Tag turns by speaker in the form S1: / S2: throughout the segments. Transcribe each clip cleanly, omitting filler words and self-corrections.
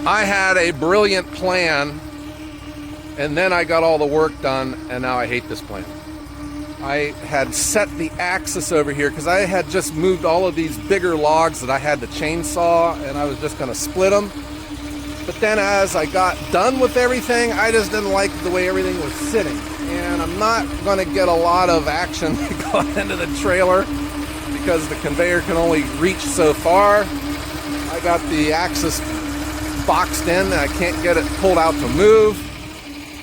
S1: I had a brilliant plan, and then I got all the work done, and now I hate this plan. I had set the axis over here because I had just moved all of these bigger logs that I had to chainsaw, and I was just going to split them. But then as I got done with everything, I just didn't like the way everything was sitting. And I'm not going to get a lot of action going into the trailer because the conveyor can only reach so far. I got the axis boxed in and I can't get it pulled out to move.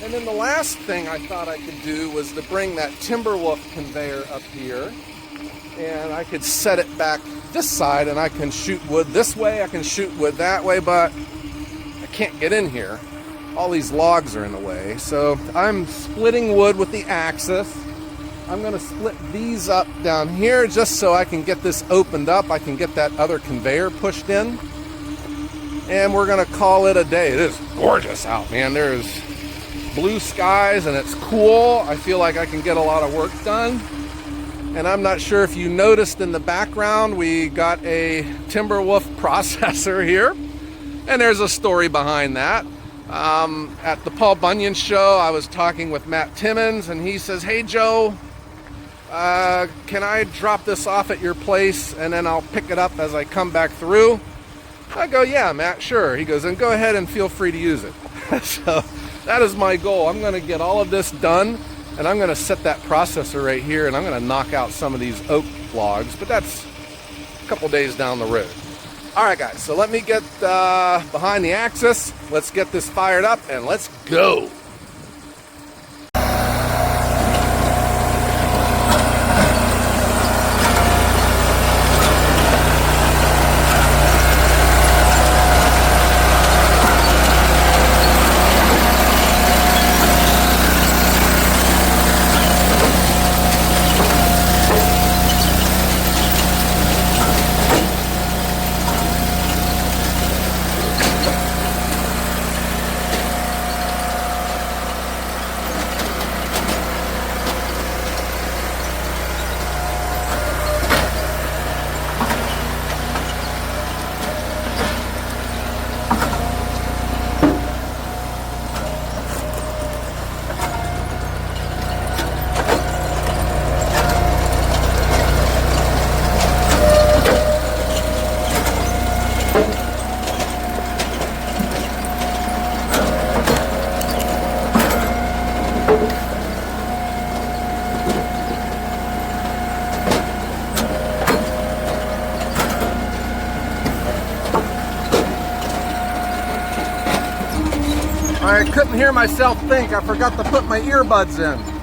S1: And then the last thing I thought I could do was to bring that Timberwolf conveyor up here, and I could set it back this side, and I can shoot wood this way, I can shoot wood that way, but I can't get in here. All these logs are in the way. So I'm splitting wood with the axis. I'm going to split these up down here just so I can get this opened up. I can get that other conveyor pushed in. And we're going to call it a day. It is gorgeous out, man. There's blue skies and it's cool. I feel like I can get a lot of work done. And I'm not sure if you noticed in the background, we got a Timberwolf processor here. And there's a story behind that. At the Paul Bunyan show, I was talking with Matt Timmons, and he says, "Hey Joe, can I drop this off at your place and then I'll pick it up as I come back through?" I go, "Yeah, Matt, sure." He goes, "And go ahead and feel free to use it." So that is my goal. I'm going to get all of this done, and I'm going to set that processor right here, and I'm going to knock out some of these oak logs, but that's a couple days down the road. All right, guys, so let me get behind the axis. Let's get this fired up, and let's go. I couldn't hear myself think. I forgot to put my earbuds in.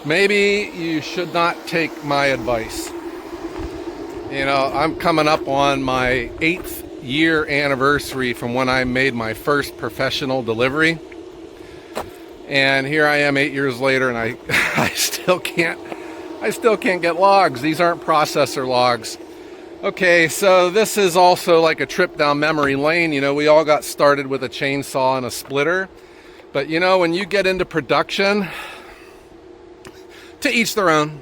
S1: maybe you should not take my advice. You know, I'm coming up on my 8th year anniversary from when I made my first professional delivery. And here I am 8 years later, and I still can't get logs. These aren't processor logs. Okay, so this is also like a trip down memory lane. You know, we all got started with a chainsaw and a splitter. But you know, when you get into production, to each their own.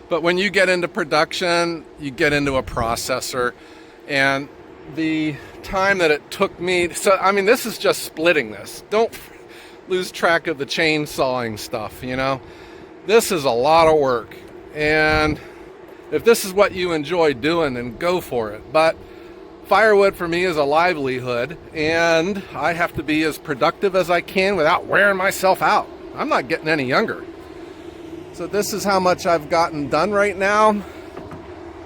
S1: But when you get into production, you get into a processor. And the time that it took me, so I mean, this is just splitting this. Don't lose track of the chainsawing stuff, you know. This is a lot of work. And if this is what you enjoy doing, then go for it. But firewood for me is a livelihood, and I have to be as productive as I can without wearing myself out. I'm not getting any younger. So this is how much I've gotten done right now.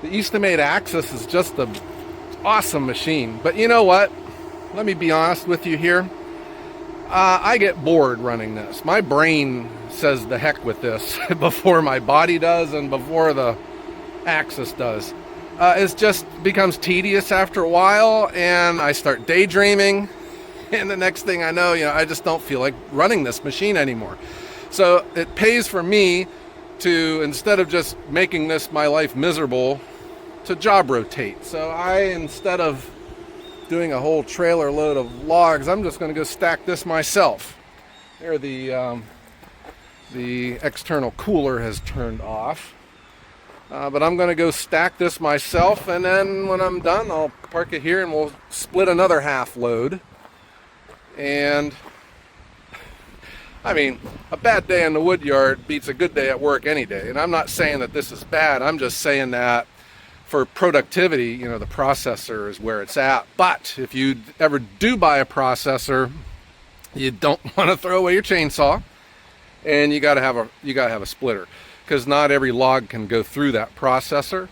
S1: The Eastonmade Axis is just an awesome machine. But you know what? Let me be honest with you here. I get bored running this. My brain says the heck with this before my body does and before the Axis does. It just becomes tedious after a while, and I start daydreaming, and the next thing I know, you know, I just don't feel like running this machine anymore. So it pays for me to, instead of just making this my life miserable, to job rotate. So instead of doing a whole trailer load of logs, I'm just going to go stack this myself. There, the external cooler has turned off. But I'm going to go stack this myself, and then when I'm done, I'll park it here and we'll split another half load. And I mean, a bad day in the woodyard beats a good day at work any day. And I'm not saying that this is bad. I'm just saying that for productivity, you know, the processor is where it's at. But if you ever do buy a processor, you don't want to throw away your chainsaw, and you got to have a splitter, because not every log can go through that processor.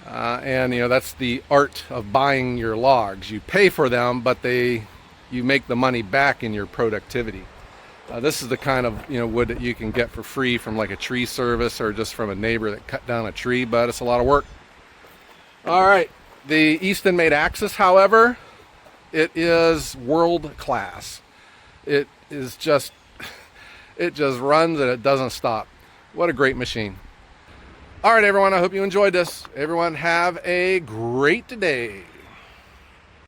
S1: And you know, that's the art of buying your logs. You pay for them, but you make the money back in your productivity. This is the kind of, you know, wood that you can get for free from like a tree service or just from a neighbor that cut down a tree, but it's a lot of work. All right, the Eastonmade Axis, however, it is world class. It just runs and it doesn't stop. What a great machine. All right, everyone, I hope you enjoyed this. Everyone have a great day.